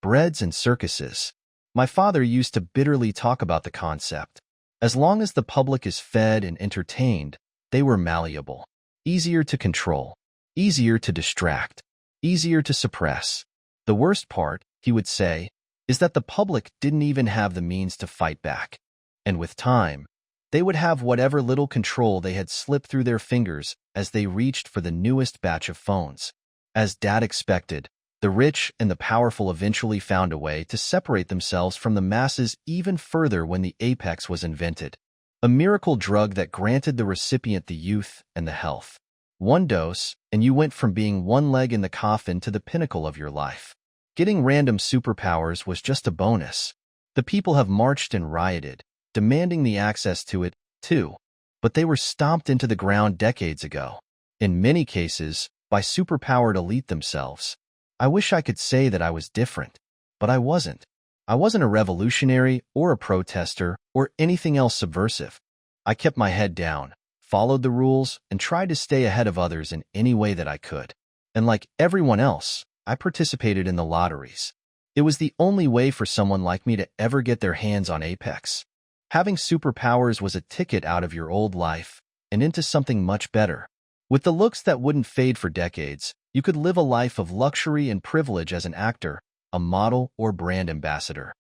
breads and circuses. My father used to bitterly talk about the concept. As long as the public is fed and entertained, they were malleable, easier to control, easier to distract, easier to suppress. The worst part, he would say, is that the public didn't even have the means to fight back. And with time, they would have whatever little control they had slipped through their fingers as they reached for the newest batch of phones. As Dad expected, the rich and the powerful eventually found a way to separate themselves from the masses even further when the Apex was invented. A miracle drug that granted the recipient the youth and the health. One dose, and you went from being one leg in the coffin to the pinnacle of your life. Getting random superpowers was just a bonus. The people have marched and rioted, demanding the access to it, too. But they were stomped into the ground decades ago. In many cases, by superpowered elite themselves. I wish I could say that I was different, but I wasn't. I wasn't a revolutionary or a protester or anything else subversive. I kept my head down, followed the rules, and tried to stay ahead of others in any way that I could. And like everyone else, I participated in the lotteries. It was the only way for someone like me to ever get their hands on Apex. Having superpowers was a ticket out of your old life and into something much better. With the looks that wouldn't fade for decades, you could live a life of luxury and privilege as an actor, a model, or brand ambassador.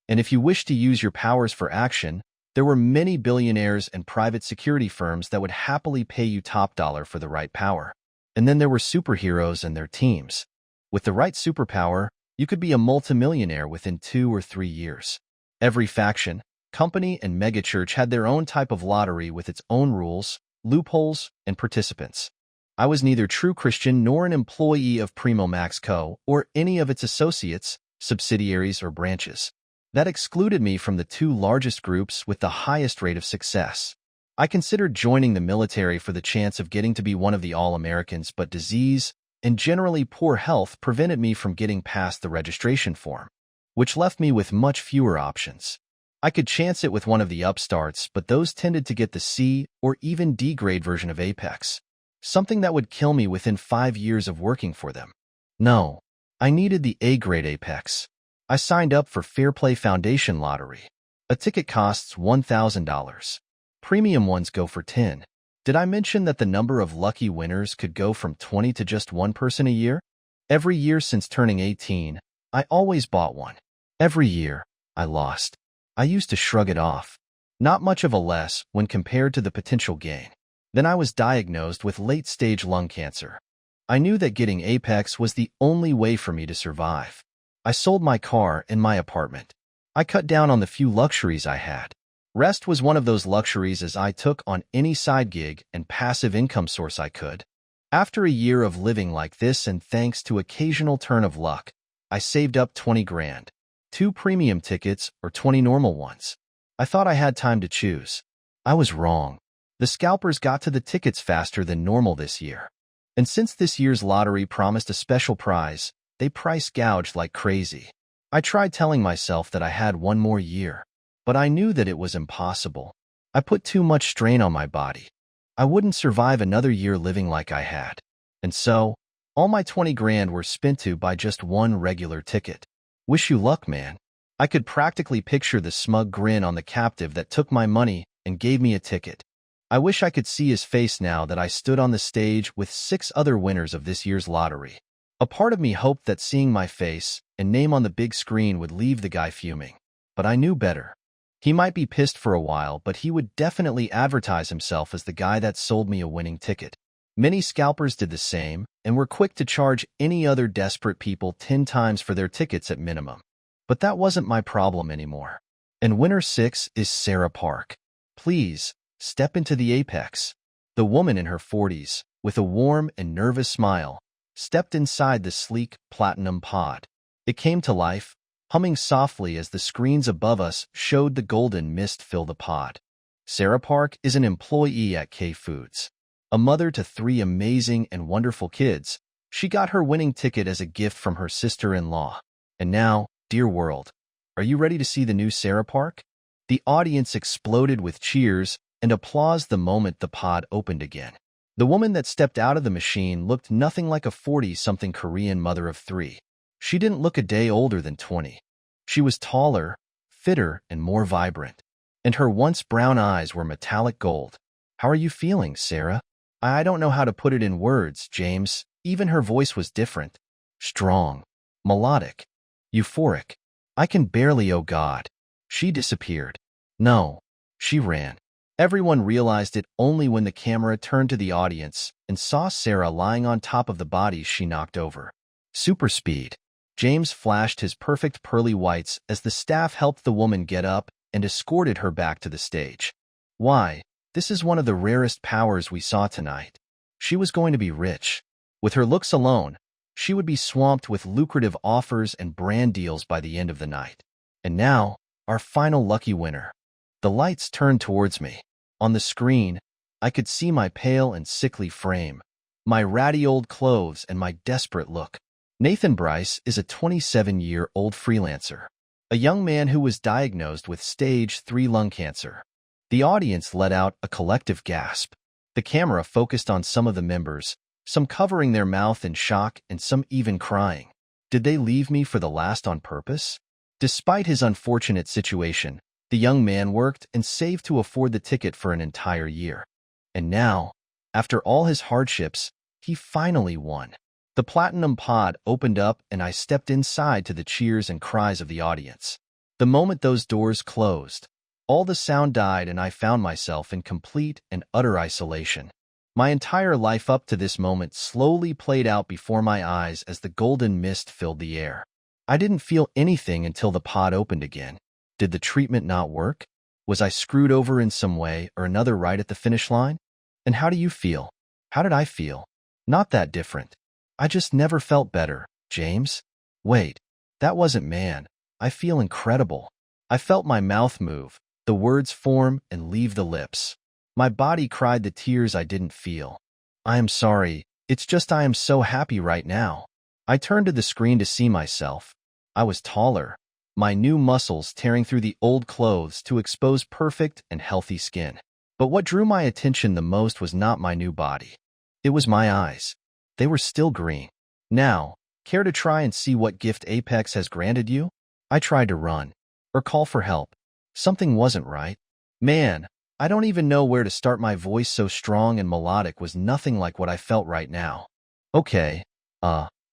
And if you wished to use your powers for action, there were many billionaires and private security firms that would happily pay you top dollar for the right power. And then there were superheroes and their teams. With the right superpower, you could be a multimillionaire within 2 or 3 years. Every faction, company, and megachurch had their own type of lottery with its own rules, loopholes, and participants. I was neither true Christian nor an employee of Primo Max Co. or any of its associates, subsidiaries, or branches. That excluded me from the 2 largest groups with the highest rate of success. I considered joining the military for the chance of getting to be one of the All-Americans, but disease and generally poor health prevented me from getting past the registration form, which left me with much fewer options. I could chance it with one of the upstarts, but those tended to get the C or even D grade version of Apex, something that would kill me within 5 years of working for them. No, I needed the A grade Apex. I signed up for Fair Play Foundation Lottery. A ticket costs $1,000. Premium ones go for $10. Did I mention that the number of lucky winners could go from 20 to just 1 person a year? Every year since turning 18, I always bought one. Every year, I lost. I used to shrug it off. Not much of a loss when compared to the potential gain. Then I was diagnosed with late-stage lung cancer. I knew that getting Apex was the only way for me to survive. I sold my car and my apartment. I cut down on the few luxuries I had. Rest was one of those luxuries, as I took on any side gig and passive income source I could. After a year of living like this, and thanks to occasional turn of luck, I saved up 20 grand. 2 premium tickets or 20 normal ones. I thought I had time to choose. I was wrong. The scalpers got to the tickets faster than normal this year. And since this year's lottery promised a special prize, they price gouged like crazy. I tried telling myself that I had 1 more year, but I knew that it was impossible. I put too much strain on my body. I wouldn't survive another year living like I had. And so, all my 20 grand were spent to buy just 1 regular ticket. Wish you luck, man. I could practically picture the smug grin on the captive that took my money and gave me a ticket. I wish I could see his face now that I stood on the stage with 6 other winners of this year's lottery. A part of me hoped that seeing my face and name on the big screen would leave the guy fuming. But I knew better. He might be pissed for a while, but he would definitely advertise himself as the guy that sold me a winning ticket. Many scalpers did the same and were quick to charge any other desperate people 10 times for their tickets at minimum. But that wasn't my problem anymore. And winner 6 is Sarah Park. Please, step into the Apex. The woman in her 40s, with a warm and nervous smile, stepped inside the sleek platinum pod. It came to life, humming softly as the screens above us showed the golden mist fill the pod. Sarah Park is an employee at K Foods. A mother to 3 amazing and wonderful kids, she got her winning ticket as a gift from her sister-in-law. And now, dear world, are you ready to see the new Sarah Park? The audience exploded with cheers and applause the moment the pod opened again. The woman that stepped out of the machine looked nothing like a 40-something Korean mother of 3. She didn't look a day older than 20. She was taller, fitter, and more vibrant, and her once brown eyes were metallic gold. How are you feeling, Sarah? I don't know how to put it in words, James. Even her voice was different. Strong, melodic, euphoric. I can barely, oh God. She disappeared. No, she ran. Everyone realized it only when the camera turned to the audience and saw Sarah lying on top of the bodies she knocked over. Super speed. James flashed his perfect pearly whites as the staff helped the woman get up and escorted her back to the stage. Why, this is one of the rarest powers we saw tonight. She was going to be rich. With her looks alone, she would be swamped with lucrative offers and brand deals by the end of the night. And now, our final lucky winner. The lights turned towards me. On the screen, I could see my pale and sickly frame, my ratty old clothes, and my desperate look. Nathan Bryce is a 27-year-old freelancer, a young man who was diagnosed with stage 3 lung cancer. The audience let out a collective gasp. The camera focused on some of the members, some covering their mouth in shock and some even crying. Did they leave me for the last on purpose? Despite his unfortunate situation, the young man worked and saved to afford the ticket for an entire year. And now, after all his hardships, he finally won. The platinum pod opened up and I stepped inside to the cheers and cries of the audience. The moment those doors closed, all the sound died and I found myself in complete and utter isolation. My entire life up to this moment slowly played out before my eyes as the golden mist filled the air. I didn't feel anything until the pod opened again. Did the treatment not work? Was I screwed over in some way or another right at the finish line? And how do you feel? How did I feel? Not that different. I just never felt better, James. Wait, that wasn't man. I feel incredible. I felt my mouth move, the words form and leave the lips. My body cried the tears I didn't feel. I am sorry, it's just I am so happy right now. I turned to the screen to see myself. I was taller, my new muscles tearing through the old clothes to expose perfect and healthy skin. But what drew my attention the most was not my new body. It was my eyes. They were still green. Now, care to try and see what gift Apex has granted you? I tried to run, or call for help. Something wasn't right. Man, I don't even know where to start. My voice, so strong and melodic, was nothing like what I felt right now. Okay,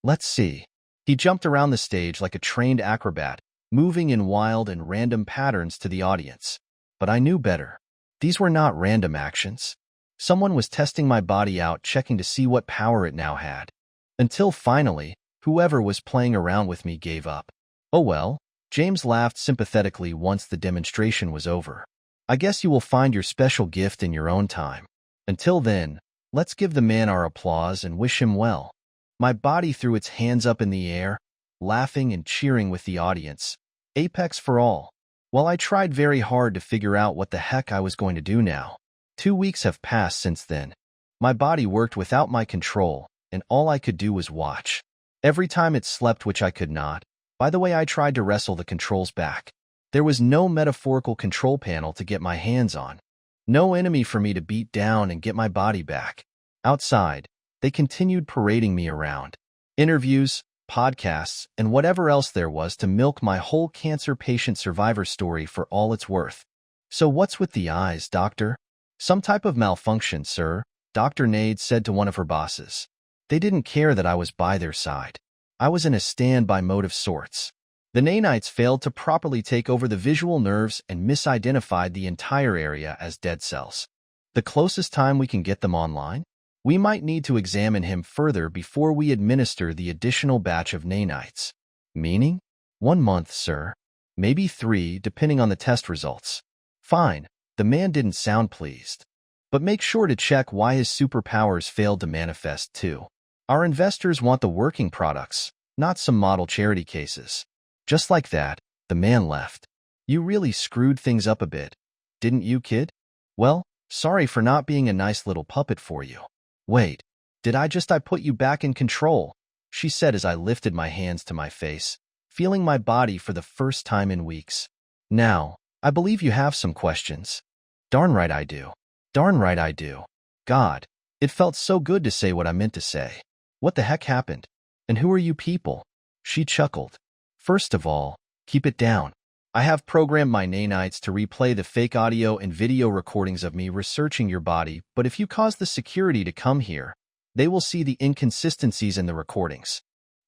let's see. He jumped around the stage like a trained acrobat, moving in wild and random patterns to the audience. But I knew better. These were not random actions. Someone was testing my body out, checking to see what power it now had. Until finally, whoever was playing around with me gave up. Oh well, James laughed sympathetically once the demonstration was over. I guess you will find your special gift in your own time. Until then, let's give the man our applause and wish him well. My body threw its hands up in the air, laughing and cheering with the audience. Apex for all. While I tried very hard to figure out what the heck I was going to do now. 2 weeks have passed since then. My body worked without my control, and all I could do was watch. Every time it slept, which I could not. By the way, I tried to wrestle the controls back. There was no metaphorical control panel to get my hands on. No enemy for me to beat down and get my body back. Outside, they continued parading me around. Interviews, podcasts, and whatever else there was to milk my whole cancer patient survivor story for all it's worth. So what's with the eyes, doctor? Some type of malfunction, sir, Dr. Nade said to one of her bosses. They didn't care that I was by their side. I was in a standby mode of sorts. The nanites failed to properly take over the visual nerves and misidentified the entire area as dead cells. The closest time we can get them online? We might need to examine him further before we administer the additional batch of nanites. Meaning? 1 month, sir. Maybe 3, depending on the test results. Fine. The man didn't sound pleased. But make sure to check why his superpowers failed to manifest too. Our investors want the working products, not some model charity cases. Just like that, the man left. You really screwed things up a bit, didn't you, kid? Well, sorry for not being a nice little puppet for you. Wait, did I put you back in control? She said as I lifted my hands to my face, feeling my body for the first time in weeks. Now, I believe you have some questions. Darn right I do. Darn right I do. God, it felt so good to say what I meant to say. What the heck happened? And who are you people? She chuckled. First of all, keep it down. I have programmed my nanites to replay the fake audio and video recordings of me researching your body, but if you cause the security to come here, they will see the inconsistencies in the recordings.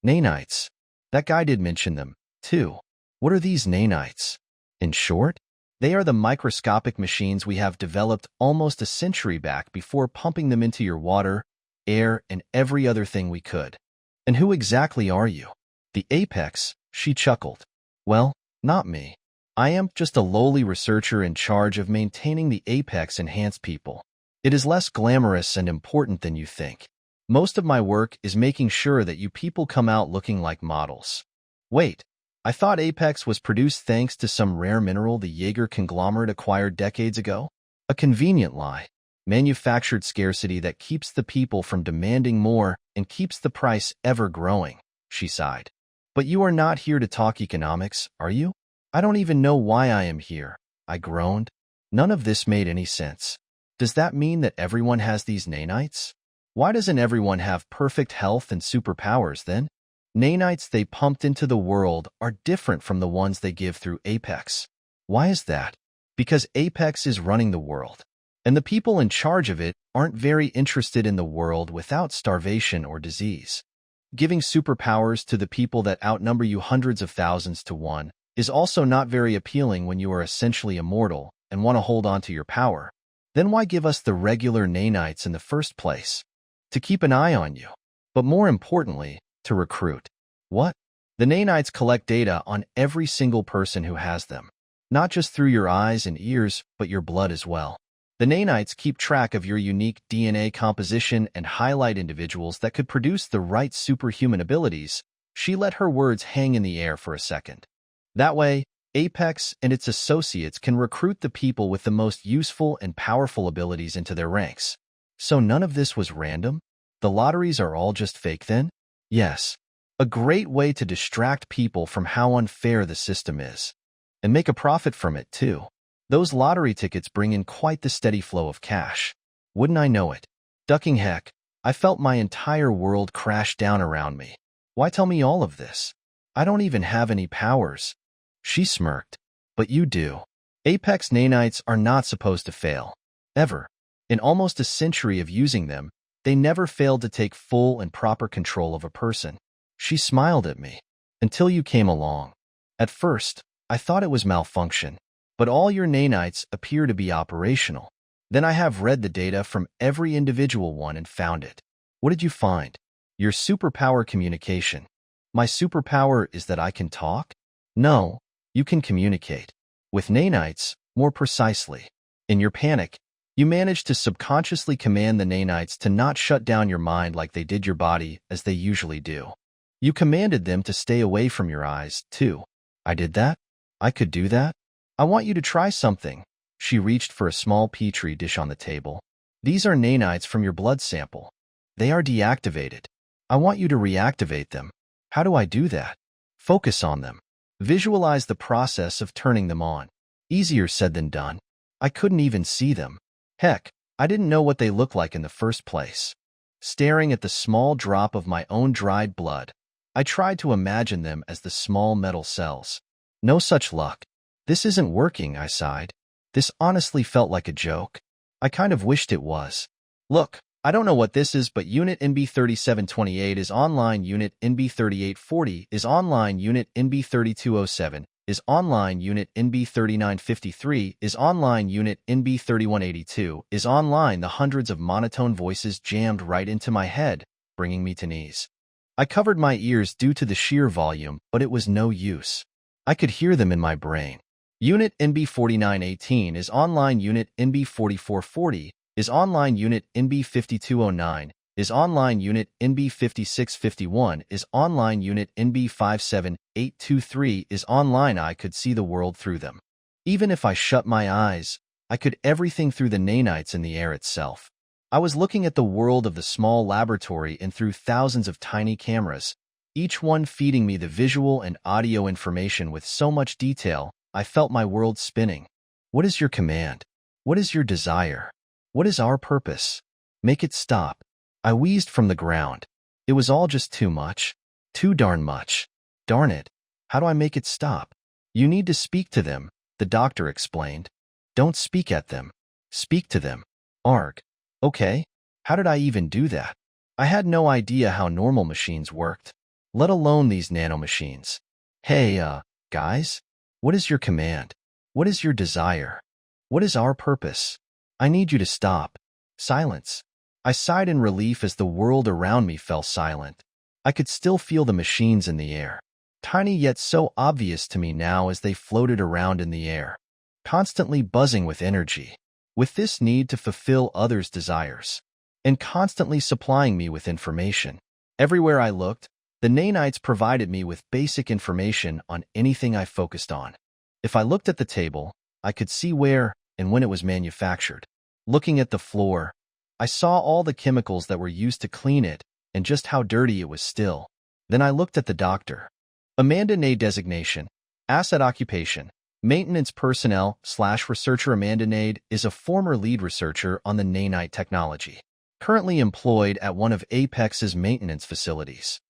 Nanites. That guy did mention them, too. What are these nanites? In short, they are the microscopic machines we have developed almost a century back before pumping them into your water, air, and every other thing we could. And who exactly are you? The apex, she chuckled. Well, not me. I am just a lowly researcher in charge of maintaining the apex enhanced people. It is less glamorous and important than you think. Most of my work is making sure that you people come out looking like models. Wait, I thought Apex was produced thanks to some rare mineral the Jaeger conglomerate acquired decades ago? A convenient lie. Manufactured scarcity that keeps the people from demanding more and keeps the price ever growing, she sighed. But you are not here to talk economics, are you? I don't even know why I am here, I groaned. None of this made any sense. Does that mean that everyone has these nanites? Why doesn't everyone have perfect health and superpowers then? Nanites they pumped into the world are different from the ones they give through Apex. Why is that? Because Apex is running the world, and the people in charge of it aren't very interested in the world without starvation or disease. Giving superpowers to the people that outnumber you hundreds of thousands to one is also not very appealing when you are essentially immortal and want to hold on to your power. Then why give us the regular nanites in the first place? To keep an eye on you, but more importantly, to recruit. What? The nanites collect data on every single person who has them, not just through your eyes and ears, but your blood as well. The nanites keep track of your unique DNA composition and highlight individuals that could produce the right superhuman abilities. She let her words hang in the air for a second. That way, Apex and its associates can recruit the people with the most useful and powerful abilities into their ranks. So none of this was random? The lotteries are all just fake then? Yes. A great way to distract people from how unfair the system is. And make a profit from it, too. Those lottery tickets bring in quite the steady flow of cash. Wouldn't I know it? Ducking heck, I felt my entire world crash down around me. Why tell me all of this? I don't even have any powers. She smirked. But you do. Apex nanites are not supposed to fail. Ever. In almost a century of using them, they never failed to take full and proper control of a person. She smiled at me. Until you came along. At first, I thought it was malfunction. But all your nanites appear to be operational. Then I have read the data from every individual one and found it. What did you find? Your superpower communication. My superpower is that I can talk? No, you can communicate. With nanites, more precisely. In your panic, you managed to subconsciously command the nanites to not shut down your mind like they did your body as they usually do. You commanded them to stay away from your eyes, too. I did that? I could do that? I want you to try something. She reached for a small petri dish on the table. These are nanites from your blood sample. They are deactivated. I want you to reactivate them. How do I do that? Focus on them. Visualize the process of turning them on. Easier said than done. I couldn't even see them. Heck, I didn't know what they looked like in the first place. Staring at the small drop of my own dried blood, I tried to imagine them as the small metal cells. No such luck. This isn't working, I sighed. This honestly felt like a joke. I kind of wished it was. Look, I don't know what this is, but Unit NB3728 is online, Unit NB3840 is online, Unit NB3207 is online, Unit NB3953 is online, Unit NB3182 is online. The hundreds of monotone voices jammed right into my head, bringing me to knees. I covered my ears due to the sheer volume, but it was no use. I could hear them in my brain. Unit NB4918 is online, Unit NB4440 is online, Unit NB5209 is online, Unit NB5651 is online, Unit NB57823 is online. I could see the world through them. Even if I shut my eyes, I could everything through the nanites in the air itself. I was looking at the world of the small laboratory and through thousands of tiny cameras, each one feeding me the visual and audio information with so much detail. I felt my world spinning. What is your command? What is your desire? What is our purpose? Make it stop. I wheezed from the ground. It was all just too much. Too darn much. Darn it. How do I make it stop? You need to speak to them, the doctor explained. Don't speak at them. Speak to them. Arg. Okay. How did I even do that? I had no idea how normal machines worked, let alone these nanomachines. Hey, guys? What is your command? What is your desire? What is our purpose? I need you to stop. Silence. I sighed in relief as the world around me fell silent. I could still feel the machines in the air, tiny yet so obvious to me now as they floated around in the air, constantly buzzing with energy, with this need to fulfill others' desires, and constantly supplying me with information. Everywhere I looked, the nanites provided me with basic information on anything I focused on. If I looked at the table, I could see where and when it was manufactured. Looking at the floor, I saw all the chemicals that were used to clean it and just how dirty it was still. Then I looked at the doctor. Amanda Nade designation, asset occupation, maintenance personnel / researcher. Amanda Nade is a former lead researcher on the nanite technology, currently employed at one of Apex's maintenance facilities.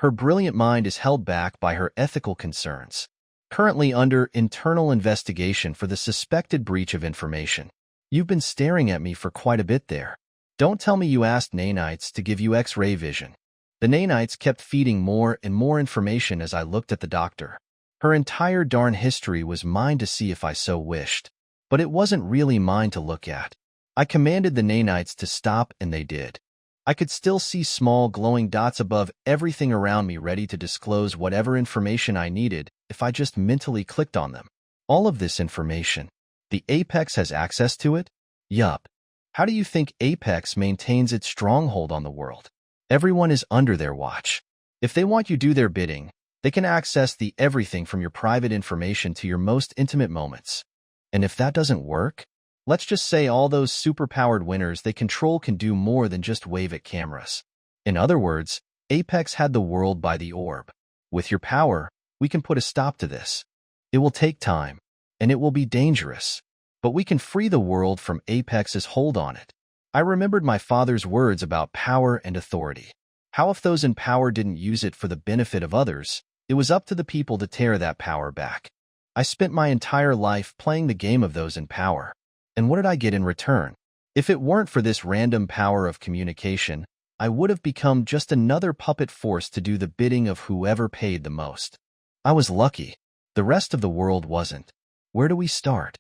Her brilliant mind is held back by her ethical concerns, currently under internal investigation for the suspected breach of information. You've been staring at me for quite a bit there. Don't tell me you asked nanites to give you X-ray vision. The nanites kept feeding more and more information as I looked at the doctor. Her entire darn history was mine to see if I so wished, but it wasn't really mine to look at. I commanded the nanites to stop, and they did. I could still see small glowing dots above everything around me ready to disclose whatever information I needed if I just mentally clicked on them. All of this information. The Apex has access to it? Yup. How do you think Apex maintains its stronghold on the world? Everyone is under their watch. If they want you to do their bidding, they can access the everything from your private information to your most intimate moments. And if that doesn't work, let's just say all those superpowered winners they control can do more than just wave at cameras. In other words, Apex had the world by the orb. With your power, we can put a stop to this. It will take time, and it will be dangerous, but we can free the world from Apex's hold on it. I remembered my father's words about power and authority. How if those in power didn't use it for the benefit of others, it was up to the people to tear that power back. I spent my entire life playing the game of those in power. And what did I get in return? If it weren't for this random power of communication, I would have become just another puppet forced to do the bidding of whoever paid the most. I was lucky. The rest of the world wasn't. Where do we start?